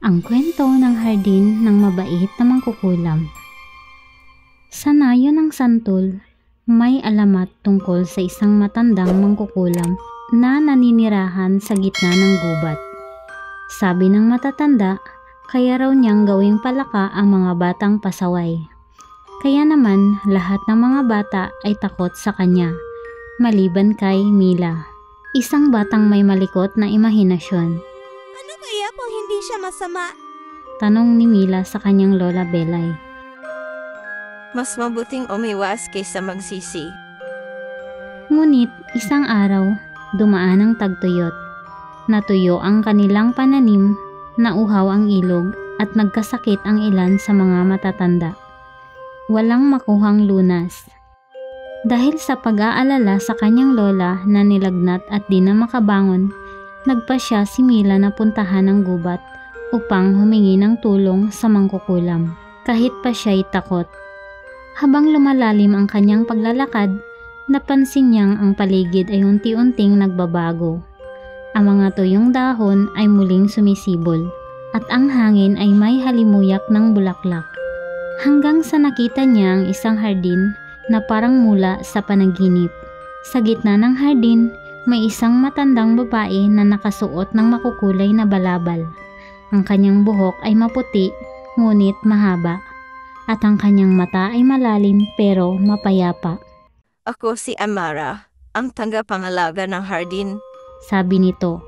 Ang kwento ng hardin ng mabait na mangkukulam. Sa nayo ng santol, may alamat tungkol sa isang matandang mangkukulam na naninirahan sa gitna ng gubat. Sabi ng matatanda, kaya raw niyang gawing palaka ang mga batang pasaway. Kaya naman lahat ng mga bata ay takot sa kanya, maliban kay Mila, isang batang may malikot na imahinasyon. Ano kaya kung hindi siya masama? Tanong ni Mila sa kanyang lola Belay. Mas mabuting umiwas kaysa magsisi. Ngunit isang araw, dumaan ang tagtuyot. Natuyo ang kanilang pananim, nauhaw ang ilog at nagkasakit ang ilan sa mga matatanda. Walang makuhang lunas. Dahil sa pag-aalala sa kanyang lola na nilagnat at di na makabangon, nagpasya si Mila na puntahan ang gubat upang humingi ng tulong sa mangkukulam, kahit pa siya'y takot. Habang lumalalim ang kanyang paglalakad, napansin niyang ang paligid ay unti-unting nagbabago. Ang mga tuyong dahon ay muling sumisibol at ang hangin ay may halimuyak ng bulaklak. Hanggang sa nakita niya ang isang hardin na parang mula sa panaginip. Sa gitna ng hardin, may isang matandang babae na nakasuot ng makukulay na balabal. Ang kanyang buhok ay maputi, ngunit mahaba, at ang kanyang mata ay malalim pero mapayapa. Ako si Amara, ang tagapangalaga ng hardin. Sabi nito.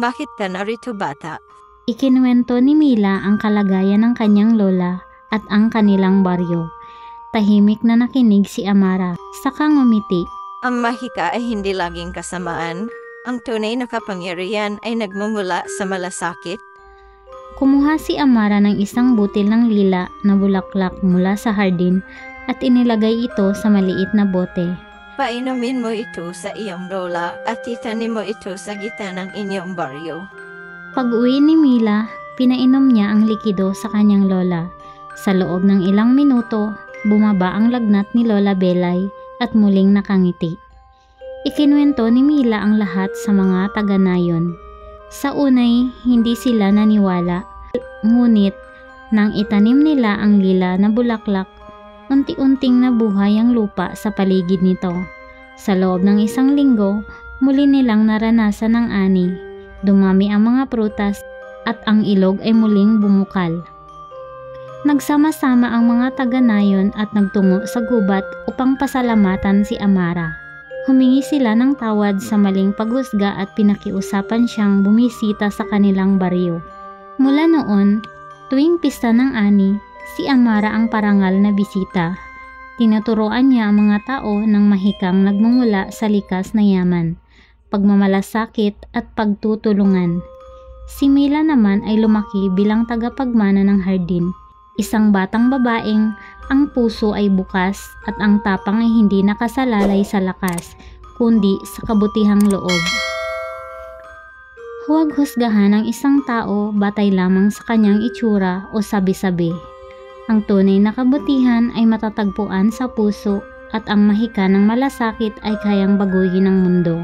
Bakit ka narito, bata? Ikinuwento ni Mila ang kalagayan ng kanyang lola at ang kanilang baryo. Tahimik na nakinig si Amara, saka ngumiti. Ang mahika ay hindi laging kasamaan. Ang tunay na kapangyarihan ay nagmumula sa malasakit. Kumuha si Amara ng isang butil ng lila na bulaklak mula sa hardin at inilagay ito sa maliit na bote. Painumin mo ito sa iyong lola at itanim mo ito sa gitna ng inyong baryo. Pag-uwi ni Mila, pinainom niya ang likido sa kanyang lola. Sa loob ng ilang minuto, bumaba ang lagnat ni Lola Belay at muling nakangiti. Ikinuwento ni Mila ang lahat sa mga taga-nayon. Sa unay, hindi sila naniwala. Ngunit, nang itanim nila ang lila na bulaklak, unti-unting nabuhay ang lupa sa paligid nito. Sa loob ng isang linggo, muli nilang naranasan ang ani. Dumami ang mga prutas at ang ilog ay muling bumukal. Nagsama-sama ang mga taga-nayon at nagtungo sa gubat upang pasalamatan si Amara. Humingi sila ng tawad sa maling paghusga at pinakiusapan siyang bumisita sa kanilang baryo. Mula noon, tuwing pista ng ani, si Amara ang parangal na bisita. Tinuturoan niya ang mga tao ng mahikang nagmumula sa likas na yaman, pagmamalasakit at pagtutulungan. Si Mila naman ay lumaki bilang tagapagmana ng hardin. Isang batang babaeng ang puso ay bukas at ang tapang ay hindi nakasalalay sa lakas, kundi sa kabutihang loob. Huwag husgahan ang isang tao batay lamang sa kanyang itsura o sabi-sabi. Ang tunay na kabutihan ay matatagpuan sa puso at ang mahika ng malasakit ay kayang baguhin ang mundo.